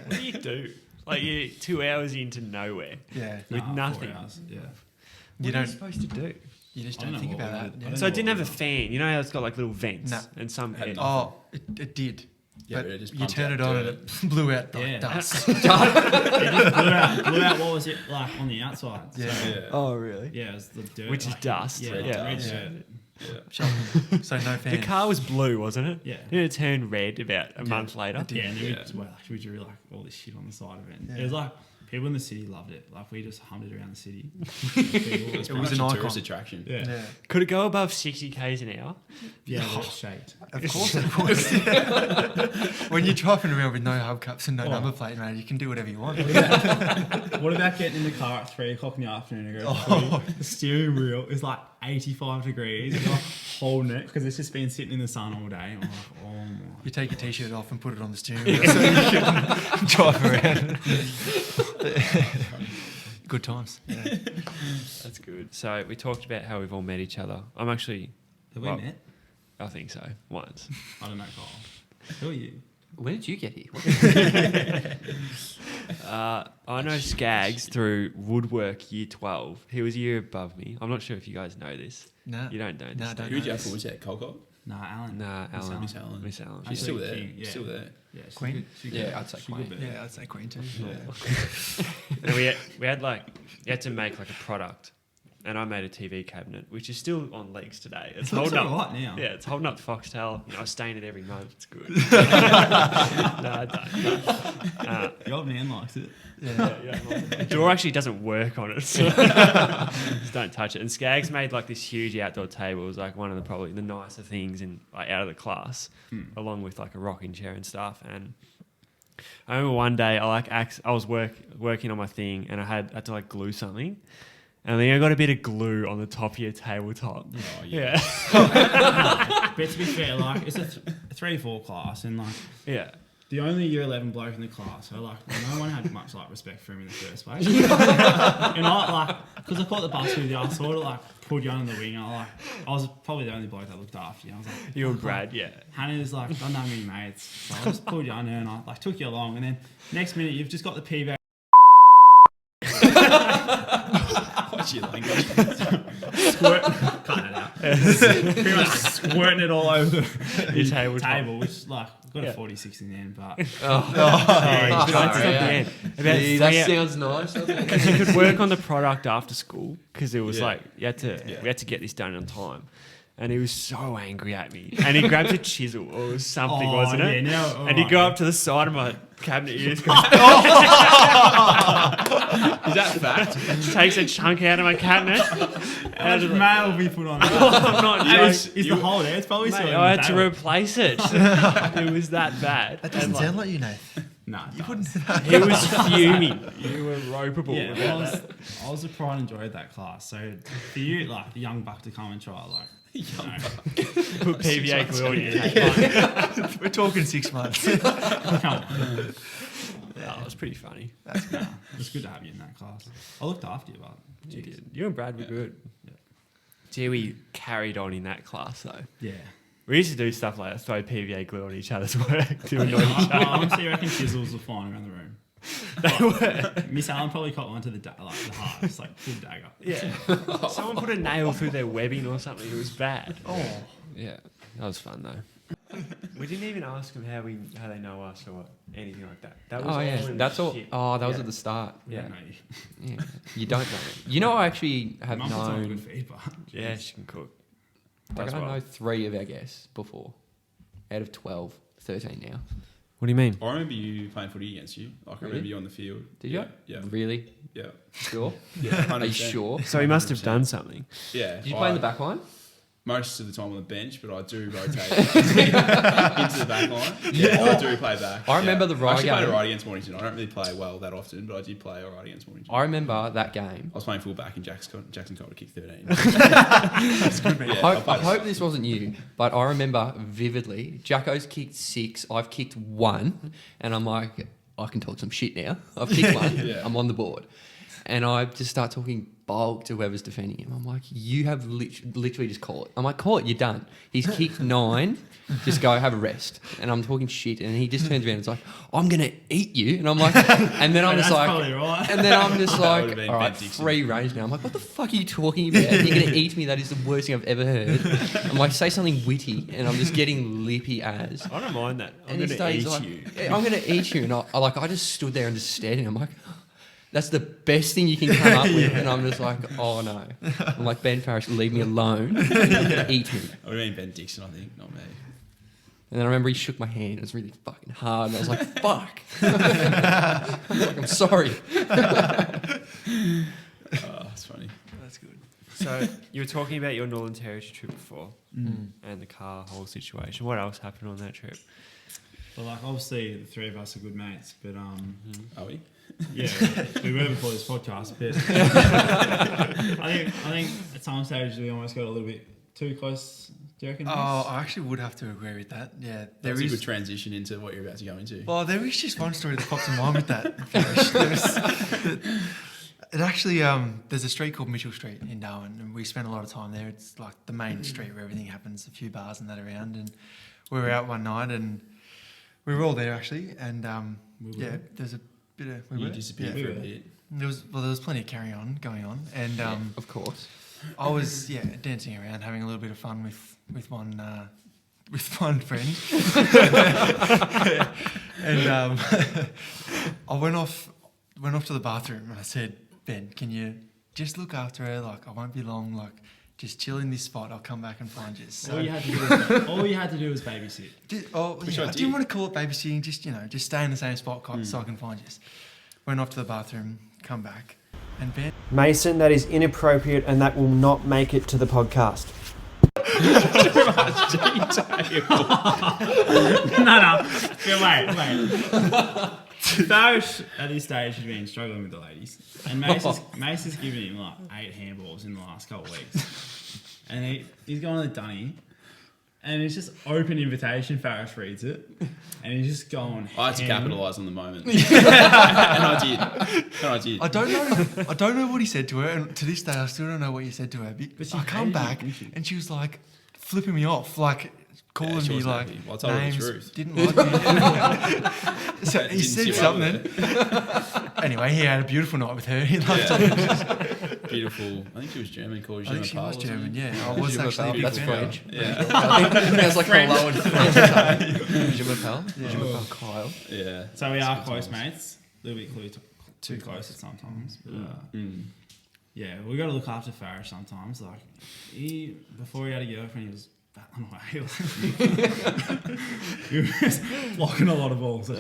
What do you do? Like you're 2 hours into nowhere Yeah, with Nah, 4 nothing. hours, yeah. you What are you don't. supposed to do? You just I don't don't know think what about we that. would- yeah. I don't So it know didn't what have a we fan. You know how it's got like little vents No. and some. Had air- nothing. Oh, it did. Yeah, But but it just you pumped turn out it on dirt. and it blew out Yeah. dust. It just blew out what was it like on the outside. Yeah. So, Yeah. Oh really? yeah, it was the dirt. Which is like, dust. Yeah, Yeah. red Yeah. dirt. Yeah. So no The fan. car was blue, wasn't it? Yeah. Then it turned red about a month later. did. Yeah, and then Yeah. we drew like all this shit on the side of it. And Yeah. It was like people in the city loved it. Like we just hummed it around the city. It was It was an a icon. tourist attraction. Yeah, Yeah, Could it go above 60 k's an hour? yeah, it shaked. of course it was. When you're driving around with no hubcaps and no Oh. number plate, mate, you can do whatever you want. What about getting in the car at 3 o'clock in the afternoon and go, the steering wheel is like 85 degrees, and you're like holding it because it's just been sitting in the sun all day. I'm like, oh my. You take your t-shirt off and put it on the steering wheel so you can drive around. Good times. Yeah. That's good. So we talked about how we've all met each other. I'm actually, Have we Well- met? I think so, once. I don't know, Kyle. Who are you? When did you get here? I know Skaggs through woodwork year 12. He was a year above me. I'm not sure if you guys know this. No. You don't know this. No, do don't Who you? did you have for? Was that Colcott? Nah, Alan. Nah, Miss Alan. Miss Allen. Miss Allen. She's still there. King, yeah. Still there. Yeah, she's Queen? good. She's Yeah, good. I'd say She's Queen. good, babe. Yeah, I'd say Queen too. Yeah. And we had like, you had to make like a product. And I made a TV cabinet, which is still on legs today. It's Looks holding up. alright now. Yeah, it's holding up the Foxtel. You know, I stain it every month. It's good. No, I don't. The old man likes it. Yeah. The door actually doesn't work on it. So just don't touch it. And Skaggs made like this huge outdoor table. It was like one of the probably the nicer things in like out of the class, along with like a rocking chair and stuff. And I remember one day I was working on my thing and I had to like glue something. And then I got a bit of glue on the top of your tabletop. Oh, Yeah. But to be fair, like it's a 3-4 class, and like Yeah. the only year 11 bloke in the class, so like no one had much like respect for him in the first place. And I like because I caught the bus with you, I sort of like pulled you under the wing. I was probably the only bloke that looked after you. I was like, You and Brad, yeah. Hannah's like, I don't have any mates, so I just pulled you under and I like took you along, and then next minute you've just got the pee bag. What's your language? Cut it out. Pretty much squirting it all over Your the tabletop. table, which like got Yeah. a 46 in the end, but Yeah, that's not the end. About Gee, 3 that hours. sounds nice. doesn't it? Because you could work on the product after school because it was Yeah. like we had to get this done on time, and he was so angry at me. And he grabbed a chisel or something, Oh, wasn't it? yeah, now- and he alright. go up to the side of my cabinet. He just goes, Is that fact? takes a chunk out of my cabinet. how much mail we put on it? I'm not joking. Is the hole there? It's probably still Mate, in I the had to table. replace it. It was that bad. That doesn't And, sound like you, Nath. Nah, You it wouldn't. does. He was fuming. You were ropeable Yeah, about that. I was a pride and joy of that class. So for you, like the young buck to come and try, like Put PVA glue on your tape. We're talking 6 months. come on. Oh, it was pretty funny. Nah, it's good to have you in that class. I looked after you, but You did. You and Brad were good. Yeah. Gee, we carried on in that class though. yeah. We used to do stuff like throw PVA glue on each other's work to annoy each I other. honestly reckon chisels were flying around the room. They were. Miss Allen probably caught one to the heart, just like full dagger. Yeah. Someone put a nail through their webbing or something. It was bad. Oh, Yeah, that was fun though. We didn't even ask them how they know us or anything like that. That was Oh yeah, in that's all. shit. Oh, that was Yeah. at the start. Yeah. Yeah. No, Yeah, you don't know. You know, I actually have Mum puts on known. good feed, but Yeah, she can cook. Like, Does I well. know 3 of our guests before, out of 12, 13 now. What do you mean? I remember you playing footy against you. Like, I remember Really? you on the field. Did you? Yeah. Yeah. Really? Yeah. Sure? Yeah. Are you 100%. sure? So he must have 100%. done something. Yeah. Did you play in the back line? Most of the time on the bench, but I do rotate into the back line. Yeah, I do play back. I remember the I right actually played game. alright against Mornington. I don't really play well that often, but I did play alright against Mornington. I remember that game. I was playing full back and Jackson Coulter kicked 13. I hope this wasn't you, but I remember vividly. Jacko's kicked 6, I've kicked 1, and I'm like, I can talk some shit now. I've kicked 1, Yeah. I'm on the board. And I just start talking bulk to whoever's defending him. I'm like, you have literally just call it. I'm like, call it, you're done. He's kicked 9, just go have a rest. And I'm talking shit, and he just turns around and is like, I'm going to eat you. And I'm like, and then I'm just that's like, probably right. and then I'm just That like, would've been all right, Ben Dixon. free range now. I'm like, what the fuck are you talking about? You're going to eat me? That is the worst thing I've ever heard. I'm like, say something witty, and I'm just getting lippy as. I don't mind that. I'm And going to eat like, you. I'm going to eat you. And I just stood there and just stared at him. I'm like, that's the best thing you can come up with. And I'm just like, oh no. I'm like, Ben Farrish, leave me alone. Eat me. I would have been Ben Dixon, I think, not me. And then I remember he shook my hand. It was really fucking hard. And I was like, fuck. I was like, I'm sorry. Oh, it's funny. that's good. So you were talking about your Northern Territory trip before and the car whole situation. What else happened on that trip? But like, obviously, the 3 of us are good mates. But Are we? yeah, we were before this podcast. But I think at some stage we almost got a little bit too close. Do you reckon? Oh, I actually would have to agree with that. Yeah, That's a good transition into what you're about to go into. Well, there is just one story that pops in mind with that. It actually, there's a street called Mitchell Street in Darwin, and we spend a lot of time there. It's like the main street where everything happens, a few bars and that around. And we were out one night, and we were all there actually. And yeah, there's a bit of You disappeared yeah. for a bit. there was plenty of carry on going on, and Of course. I was dancing around, having a little bit of fun with one friend, and I went off to the bathroom, and I said, Ben, can you just look after her? Like, I won't be long. Like, just chill in this spot. I'll come back and find you. So all you had to do was babysit. Which I I did. didn't want to call it babysitting. Just stay in the same spot so I can find you. Went off to the bathroom, come back, and Ben. Mason, that is inappropriate and that will not make it to the podcast. No. Wait. Farish at this stage has been struggling with the ladies, and Mace has given him like 8 handballs in the last couple of weeks, and he's gone to the dunny, and it's just open invitation. Farish reads it, and he's just going. I had to ham. capitalise on the moment. and I did. I don't know what he said to her, and to this day I still don't know what he said to her. But she I come hated back it, didn't she? and she was like flipping me off, like calling she me wasn't like happy. Well, I told her the names, truth. didn't like me. So he Didn't said sit well something. with Anyway, he had a beautiful night with her. He loved it. Yeah. Beautiful. I think she was German. Called I think she was German. Yeah, I was Je actually a big m'appelle, that's fan. French. Yeah. That's like hello in French. Je m'appelle. Je m'appelle Kyle. Yeah. So we are Good close times. mates. A little bit too close at sometimes. But, Mm. yeah, we got to look after Farish sometimes. Like before he had a girlfriend, he was battling away. He was blocking a lot of balls. This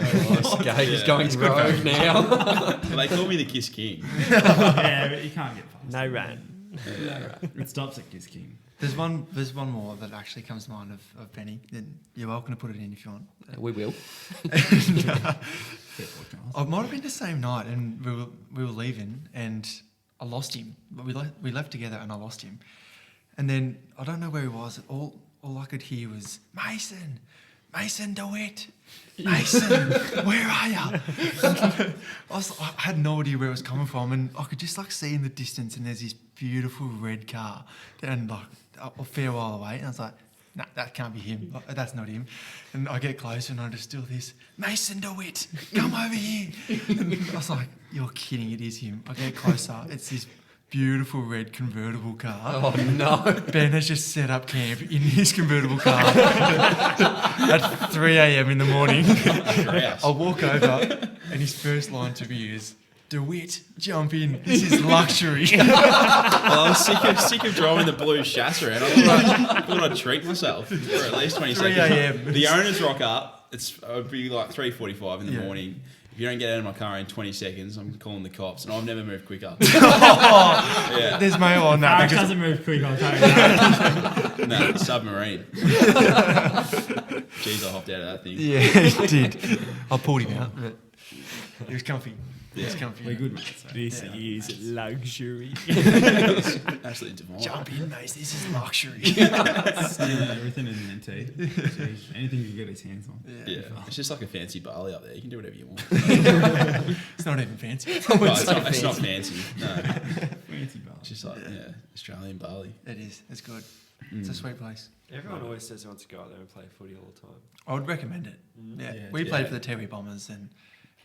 guy is Yeah. going It's good rogue now. Well, they call me the Kiss King. Yeah, but you can't get past. No run. It stops at Kiss King. There's one more that actually comes to mind of Benny. Then you're welcome to put it in if you want. We will. It might have been the same night, and we were leaving, and I lost him. But we left together, and I lost him. And then I don't know where he was. All I could hear was Mason DeWitt, Mason, where are you? I had no idea where it was coming from, and I could just like see in the distance, and there's this beautiful red car, and like a fair while away, and I was like, nah, that can't be him. That's not him. And I get closer and I just do this, Mason DeWitt, come over here. And I was like, you're kidding, it is him. I get closer, it's this beautiful red convertible car. Oh no. Ben has just set up camp in his convertible car at 3 a.m. in the morning. I walk over and his first line to me is, DeWitt, jump in. This is luxury. Well, I was sick of driving the blue chassis around. I thought I'd treat myself for at least 20 3 seconds. a.m. The owners rock up. It would be like 3:45 in the morning. If you don't get out of my car in 20 seconds, I'm calling the cops, and I've never moved quicker. Yeah. There's mail on that. Alex doesn't move quick, I'll tell you that. No, submarine. Jeez, I hopped out of that thing. Yeah, he did. I pulled him out, but he was comfy. He was comfy. We're good mates. So. This is luxury. Absolutely divine. Jump in, mate. This is luxury. Stealing everything in the NT. Jeez, anything you can get his hands on. Yeah, it's just like a fancy barley up there. You can do whatever you want. It's not even fancy. No, it's not fancy. No, Fancy bar. it's just like Australian barley. It is. It's good. It's a sweet place. Everyone always says they want to go out there and play footy all the time. I would recommend it. Yeah. We played for the Tiwi Bombers and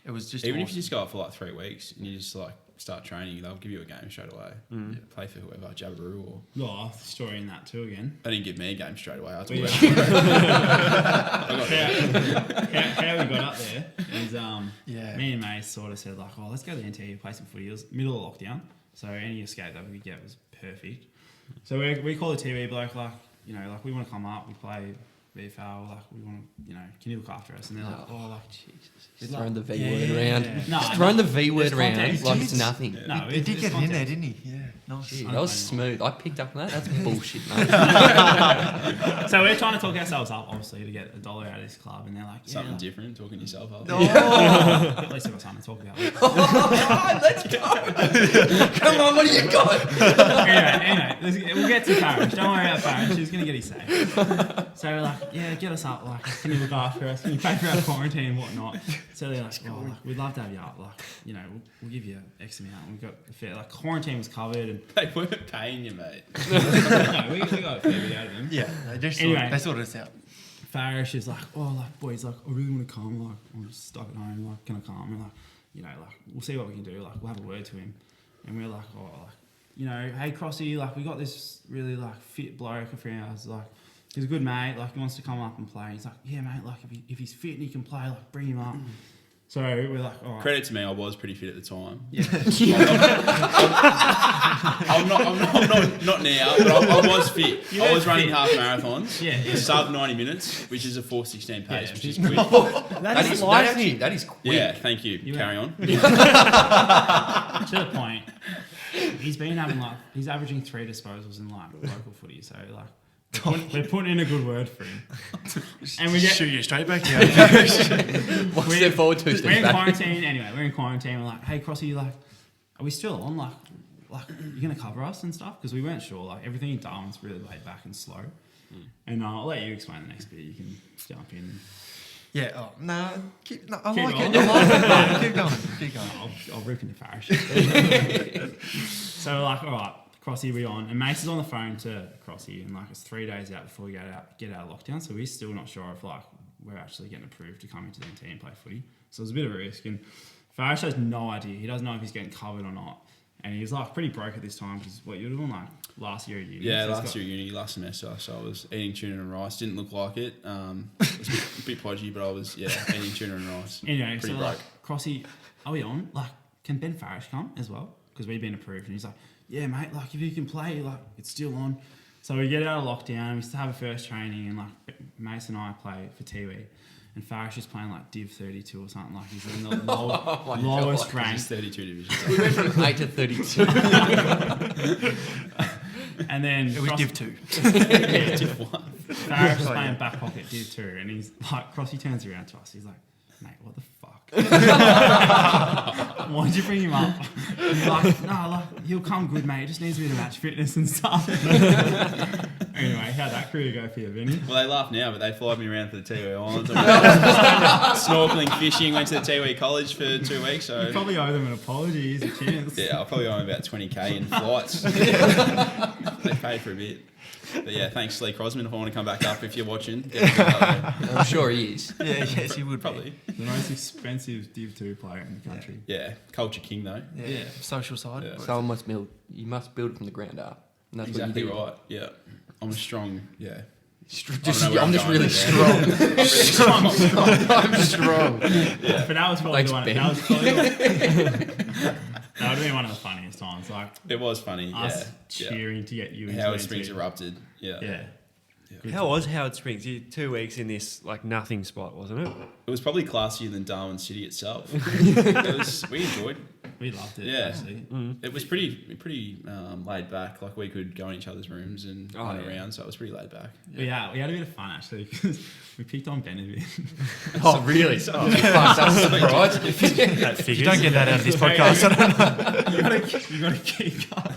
it was just Even awesome. if you just go up for like 3 weeks and you just like start training, they'll give you a game straight away. Yeah, play for whoever, Jabiru or. Oh, story in that too again. They didn't give me a game straight away. I told Yeah. How we got up there is me and May sort of said like, oh, let's go to the NT, play some footy. It was middle of lockdown, so any escape that we could get was perfect. So we call the TV bloke like, you know, like we want to come up, we play VFL, like we want to, you know, can you look after us? And they're like, oh, like Jesus, Just throwing the V word around. No, Just throwing the V word there's around context. like it's nothing. No, He did get it in there, didn't he? Yeah. Nice. Gee, that was smooth. I picked up on that. That's bullshit, mate. So we're trying to talk ourselves up, obviously, to get $1 out of this club, and they're like, yeah, Something different, talking yourself up. at least I've got something to talk about. Let's go. Come on, what do you got? anyway, we'll get to Parrish. Don't worry about Parrish. He's going to get his say. So we're like, yeah, get us up. Like, can you look after us? Can you pay for our quarantine and whatnot? So they're like, oh, like, we'd love to have you up. Like, you know, we'll give you X amount. And we got a fair, like, quarantine was covered. And They weren't paying you, mate. no, we got a fair bit out of them. Yeah. They sorted us out. Farish is like, oh, like, boys, like, I really want to come. Like, I'm just stuck at home. Like, can I come? And like, you know, like, we'll see what we can do. Like, we'll have a word to him. And we're like, oh, like, you know, hey, Crossy, like, we got this really, like, fit bloke a friend of ours. Like, he's a good mate. Like, he wants to come up and play. He's like, yeah, mate, like, if he's fit and he can play, like, bring him up. So we're like, all right. Credit to me, I was pretty fit at the time. Yeah. I'm not now, but I was fit. I was running half marathons. Yeah. Sub 90 minutes, which is a 4:16 pace, Yeah. which is quick. That is quick. Yeah, thank you. Carry on. To the point, he's been having like he's averaging 3 disposals in like local footy. So like we're putting in a good word for him, and we get Shoot you straight back down. One step forward, 2 we're steps in back. quarantine anyway. We're in quarantine. We're like, hey Crossy, like, are we still on? Like you're gonna cover us and stuff because we weren't sure. Like everything in Darwin's really laid back and slow. And I'll let you explain the next bit. You can jump in. Yeah. Oh, no. I Keep like on. it. I like it. Keep going. I'll rip into Farish. So we're like, all right, Crossy, we on. And Mace is on the phone to Crossy, and like it's 3 days out before we get out of lockdown. So we're still not sure if like we're actually getting approved to come into the NT and play footy. So it's a bit of a risk. And Farish has no idea. He doesn't know if he's getting covered or not. And he's like pretty broke at this time because what you were doing like last year at uni. Yeah, So he's last year at uni, last semester, so I was eating tuna and rice. Didn't look like it. It was a bit podgy, but I was, eating tuna and rice. Anyway, Pretty so broke. like Crossy, are we on? Like, can Ben Farish come as well? Because we've been approved, and he's like, yeah, mate. Like, if you can play, like, it's still on. So we get out of lockdown. We still have a first training, and like Mace and I play for Tiwi, and Farish is playing like Div 32 or something. Like he's in the lowest rank. It's 32 divisions. We went from 8 to 32. And then It was Div 2. Div 1. Farish is playing back pocket Div 2, and he's like, Crossy turns around to us. He's like, mate, what the fuck? Why'd you bring him up? He's like, no, like, he'll come good, mate. He just needs a bit of match fitness and stuff. Anyway, how'd that career go for you, Vinny? Well, they laugh now, but they followed me around for the Tiwi Islands. Snorkeling, fishing, went to the Tiwi College for 2 weeks. So You probably owe them an apology. Here's a chance. yeah, I'll probably owe them about 20k in flights. They paid for a bit. But yeah, thanks Lee Crosman. If I want to come back up, if you're watching, get me out there. I'm sure he is. Yeah, yes, he would Probably. The most expensive Div 2 player in the country. Yeah, culture king though. Yeah. Social side. Yeah. Someone must build. You must build from the ground up. And that's Exactly what you do. right. Yeah, I'm a strong. Yeah, I'm just really strong. I'm strong. Yeah. But that was probably Thanks, the one. Ben. That was probably that would have been one of the funniest times. Like it was funny. us Yeah, cheering to get you into Howard it Springs too. erupted. Yeah. Yeah. How was Howard Springs? You 2 weeks in this like nothing spot, wasn't it? It was probably classier than Darwin City itself. We enjoyed. We loved it. Yeah. Actually. It was pretty laid back. Like we could go in each other's rooms and run around, so it was pretty laid back. Yeah, we had a bit of fun actually because we picked on Ben a bit. Oh, really? That's a surprise. That If you don't get that out of this podcast, I don't know. You got a key card.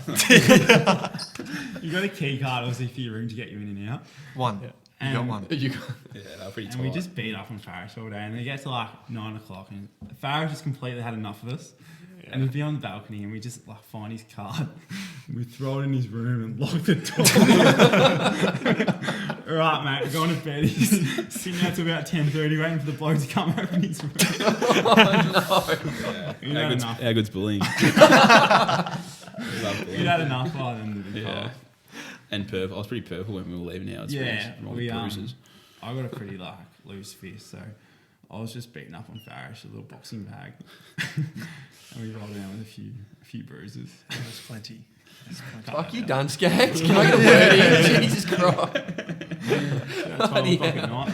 You got a key card, obviously, for your room to get you in and out. One. You got one. You- Yeah, they were pretty And tight. we just beat up on Farish all day, and they get to like 9 o'clock, and Farish just completely had enough of us. And we'd be on the balcony, and we just like find his card, we throw it in his room and lock the door. All right, mate, we're going to bed. He's sitting there till about 10:30, waiting for the bloke to come open his room. We'd had enough. How good's bullying? Love We'd bullying. had enough by the end of the Yeah. car. And purple. I was pretty purple when we were leaving Howard Springs. Yeah, from all we the bruises. I got a pretty like loose fist, so I was just beating up on Farish, a little boxing bag, and we rolled around with a few bruises. There's plenty. Fuck you done, Skags. Can I get a word in? Jesus Christ. 12 o'clock at night,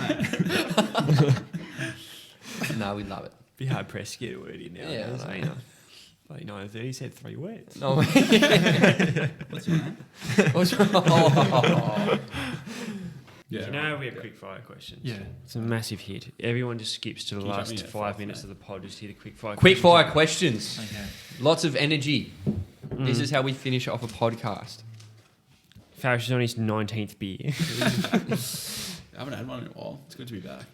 mate. No, we love it. Be hard pressed to get a word in now. Yeah, So, I you know, like 9:30 said 3 words. No. What's your name? What's wrong? Oh. Yeah. You know, we have quick fire questions. Yeah. It's a massive hit. Everyone just skips to the Can you last tell me that 5 fast, minutes mate? of the pod just hear the quick fire Quick questions. fire questions. Okay. Lots of energy. This is how we finish off a podcast. Farish is on his 19th beer. I haven't had one in a while. It's good to be back.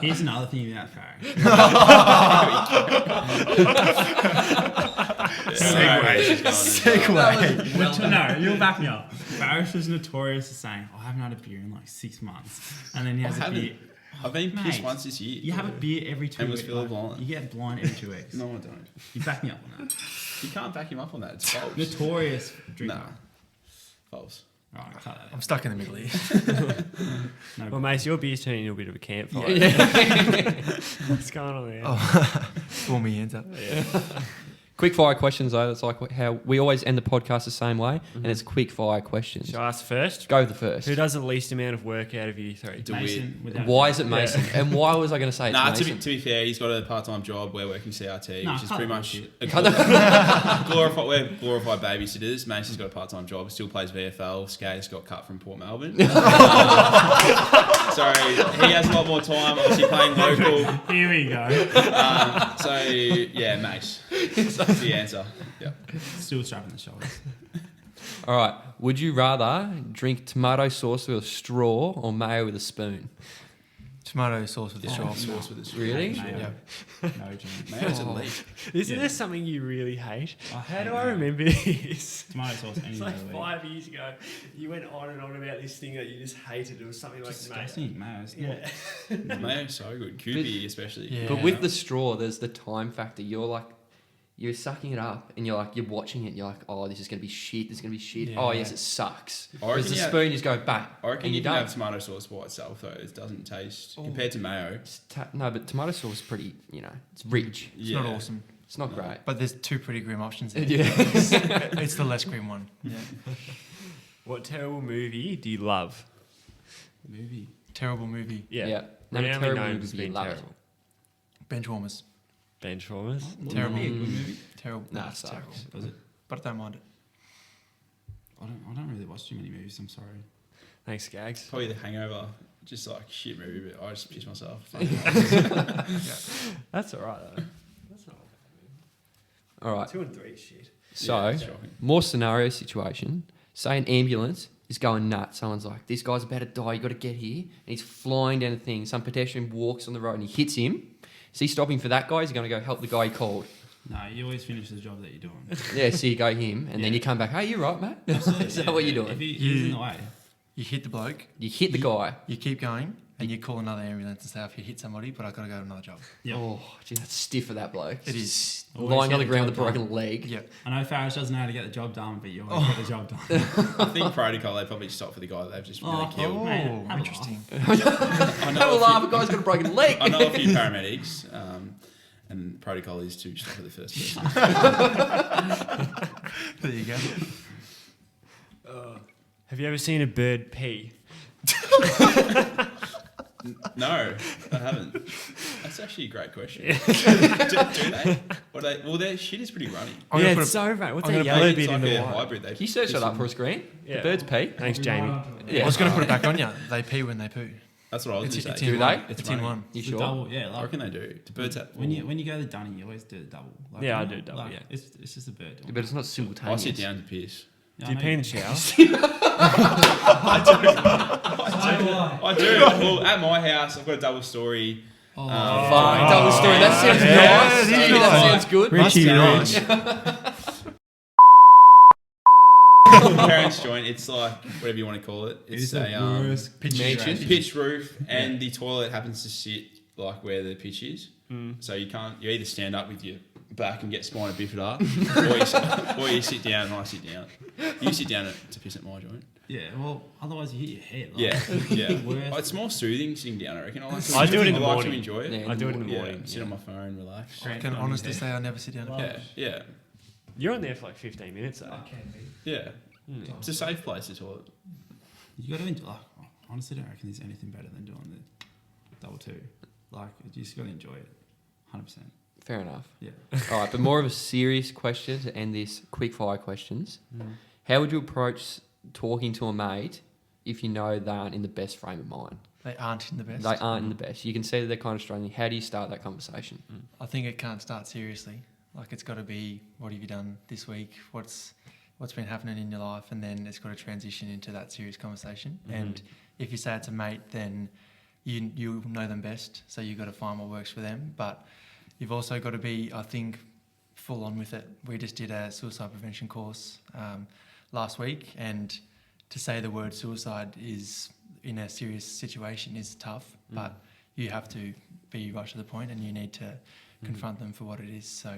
Here's another thing about Farish. Segue. No, you'll back me up. Farish is notorious for saying, I haven't had a beer in like 6 months. And then he has I a beer. haven't. I've been pissed Mate, once this year. You have a beer every 2 And was weeks. Philip blind. You get blind every 2 weeks. No, I don't. You back me up on that. You can't back him up on that. It's false. Notorious drinker. Nah. False. Right, cut that I'm out. stuck in the middle here. No, Well, mate, your beer's turning into a bit of a campfire. What's going on there? Oh, pour me hands up. Yeah. Quick fire questions, though. That's like how we always end the podcast the same way, and it's quick fire questions. Shall I ask first? Go with the first. Who does the least amount of work out of you three? Mason, without Why is it Mason? And why was I going to say it's Nah, to Mason? be fair, he's got a part-time job. We're working CRT, Nah, which is cut pretty that much bullshit. a we're glorified babysitters. Mason's got a part-time job, still plays VFL. Skag's got cut from Port Melbourne. Sorry, he has a lot more time, obviously playing local. Here we go. So, yeah, Mace. That's the answer. Yeah. Still strapping the shoulders. All right. Would you rather drink tomato sauce with a straw or mayo with a spoon? Tomato sauce with the straw. Sauce with a Really? Mayo. Yeah. No chance. Mayo's elite. Isn't there something you really hate? How do I remember this? Tomato sauce any It's day like of the week. 5 years ago. You went on and on about this thing that you just hated. It was something like Disgusting. Mayo's mayo. not. Mayo's so good. Koopy especially. Yeah. But with the straw, there's the time factor. You're sucking it up and you're watching it and you're like, oh, this is going to be shit. This is going to be shit. Yeah. Oh, yes, it sucks. I Whereas reckon the you have- spoon, you just go back I reckon and you you're can done. have tomato sauce by itself though. It doesn't taste compared to mayo. No, but tomato sauce is pretty, it's rich. It's not awesome. It's not great. But there's two pretty grim options there. Yeah. It's the less grim one. Yeah. What terrible movie do you love? Movie. Terrible movie. Yeah. Yeah. Name a Renowned terrible known movie as you being love it. terrible. Benchwarmers. Benchwarmers. Terrible. Be a good movie. Terrible. Nah, it's sucks. terrible. Does it? But I don't mind it. I don't really watch too many movies. I'm sorry. Thanks, Gags. Probably The Hangover. Just like shit movie, but I just piss myself. That's all right though. That's not. All right. 2 and 3 is shit. So, Yeah, it's shocking. more scenario situation. Say an ambulance is going nuts. Someone's like, this guy's about to die. You got to get here. And he's flying down the thing. Some pedestrian walks on the road and he hits him. Is he stopping for that guy? Is he going to go help the guy he called? No, you always finish the job that you're doing. Yeah, so you go him, and then you come back. Hey, you're right, mate. Is that what you're If doing? he's in the way. You hit the bloke, You hit the guy. you keep going, and you call another ambulance and say, "If you hit somebody, but I got to go to another job." Yep. Oh, gee, that's stiff for that bloke. It is. Always Lying on get the ground job with a broken leg. Yep. I know Farish doesn't know how to get the job done, but you always get the job done. I think protocol, they probably stop for the guy that they've just really killed. man, have a Interesting. I Have a know, laugh, a guy's got a broken leg. I know a few paramedics, and protocol is to stop for the first person. There you go. Have you ever seen a bird pee? No, I haven't. That's actually a great question. do they? Well, their shit is pretty runny. I'm Yeah, gonna put it's so right. What's I'm that gonna yellow It's bit like in the a white? hybrid. They Can you search that up for a screen? Yeah. The birds pee. Thanks, Jamie. I Yeah. was going to put it back on you. They pee when they poo. That's what I was It's, going it's to in say. Do one. they? It's running. in one. You The sure? double, yeah. I Like, reckon they do. Do birds have? when you go to Dunny, you always do the double. Like, Yeah, I you know, do double, like, yeah. It's just a bird. Yeah, but it's not I simultaneous. sit down to piss. Yeah, Do you I pee in know the shower? I do. Well, at my house, I've got a double story. Oh, Fine, double story. That sounds Yeah, nice. yeah, Jamie, that yeah. sounds good. Richie Must be Parents joint. It's like whatever you want to call it. It's It's a the worst pitch Mansion. pitched roof, and the toilet happens to sit like where the pitch is. So you can't. You either stand up with your back and get spina bifida, or you sit down and I sit down. You sit down to piss at my joint. Yeah, well, otherwise you hit your head. Like, Yeah. worst. It's more soothing sitting down. I reckon. I do it in the I like morning. to enjoy it. Yeah, I do it in the Yeah, morning. sit on my phone, relax. I can honestly say I never sit down. Yeah. You're on there for like 15 minutes though. Yeah. It's a safe place, the toilet. You got to enjoy. Like, honestly, don't reckon there's anything better than doing the double two. Like, you just got to enjoy it, 100%. Fair enough. Yeah. All right, but more of a serious question to end this quick fire questions. How would you approach talking to a mate if you know they aren't in the best frame of mind? They aren't in the best. They aren't in the best. You can see that they're kind of struggling. How do you start that conversation? I think it can't start seriously. Like it's got to be, what have you done this week? What's been happening in your life? And then it's got to transition into that serious conversation. And if you say it's a mate, then you know them best. So you've got to find what works for them. But you've also got to be, I think, full on with it. We just did a suicide prevention course last week, and to say the word suicide is in a serious situation is tough, but you have to be right to the point and you need to confront them for what it is. So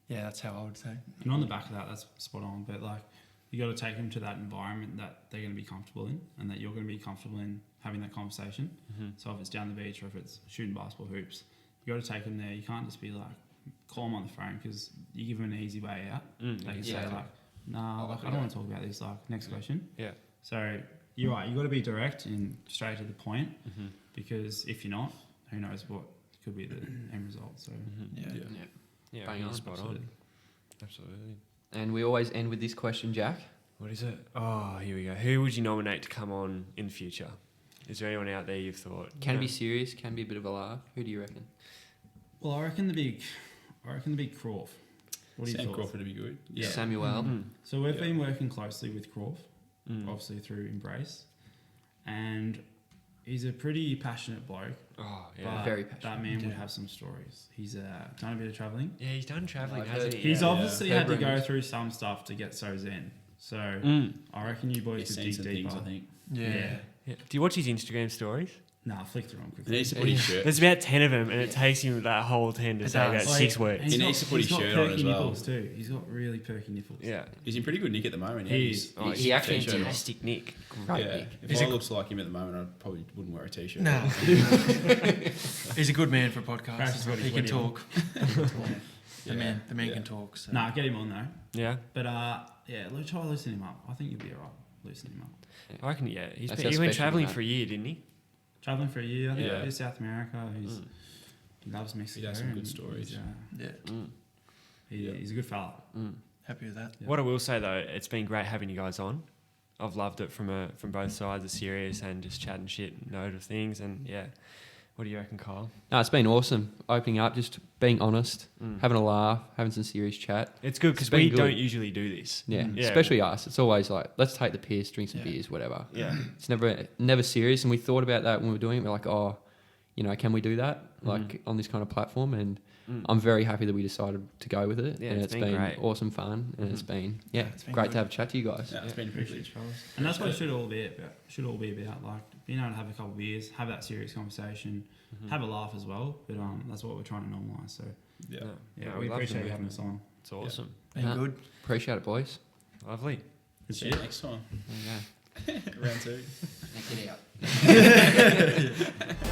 yeah, that's how I would say. And on the back of that, that's spot on. But like, you got to take them to that environment that they're going to be comfortable in, and that you're going to be comfortable in having that conversation. So if it's down the beach or if it's shooting basketball hoops, you got to take them there. You can't just be like, call them on the phone, because you give them an easy way out. They can say like, nah, like, I don't want to talk about this. Like, next question. Yeah. So you're right. You got to be direct and straight to the point, because if you're not, who knows what could be the end result. So Yeah, Bang you're on. spot on. Absolutely. And we always end with this question, Jack. What is it? Oh, here we go. Who would you nominate to come on in the future? Is there anyone out there you've thought? Can be serious, can be a bit of a laugh. Who do you reckon? Well, I reckon the big Croft. What do you Sam thought? Crawford would be good. Yeah. Samuel. So we've been working closely with Croft, obviously through Embrace, and he's a pretty passionate bloke. Oh, But yeah. Very passionate. that man would have some stories. He's done a bit of travelling. Yeah, he's done travelling, I've hasn't heard- he? He's Yeah. obviously Yeah. had to go Rumors. through some stuff to get so zen. So I reckon you boys He's could seen dig some deeper. things, I think. Yeah. Yeah. Do you watch his Instagram stories? Nah, flick through him He quickly. needs to put his shirt. There's about 10 of them, and it takes him that whole 10 to It say about does. 6 words. And He he's needs to put he's his got shirt on perky as well. nipples too. He's got really perky nipples. Yeah. He's in pretty good nick at the moment. He He's- is. Oh, He actually t-shirt on. fantastic Nick. Great Yeah. Nick. If He's I a- looked like him at the moment, I probably wouldn't wear a t-shirt. No. He's a good man for a podcast. Practice what He he's can winning. talk. Yeah. The man Yeah. can talk. So. Nah, get him on though. Yeah. But yeah, try to loosen him up. I think you'll be alright. Loosen him up. I reckon, yeah. That's He how went special travelling that. for a year, didn't he? Traveling for a year, I think. Yeah. To South America. He loves Mexico. has some good and stories. He's, Yeah. he's a good fella. Happy with that. Yeah. What I will say, though, it's been great having you guys on. I've loved it from both sides, the serious and just chatting shit, note of things. And, yeah. What do you reckon, Kyle? No, it's been awesome. Opening up, just being honest, having a laugh, having some serious chat. It's good because It's been we good. don't usually do this. Yeah, Yeah. especially us. It's always like, let's take the piss, drink some Yeah. beers, whatever. Yeah. It's never serious. And we thought about that when we were doing it. We're like, oh, can we do that on this kind of platform? And Mm. I'm very happy that we decided to go with it. Yeah, and it's it's been been great. awesome fun, and it's been it's been great good. to have a chat to you guys. Yeah, it's been a privilege. And that's what it should all be about. Like being able to have a couple of beers, have that serious conversation, have a laugh as well. But that's what we're trying to normalise. So Yeah. yeah, we we love the appreciate you having us movement. on. It's awesome. Been Yeah. good. Appreciate it, boys. Lovely. See you next time. There you go. Round 2. Now get out.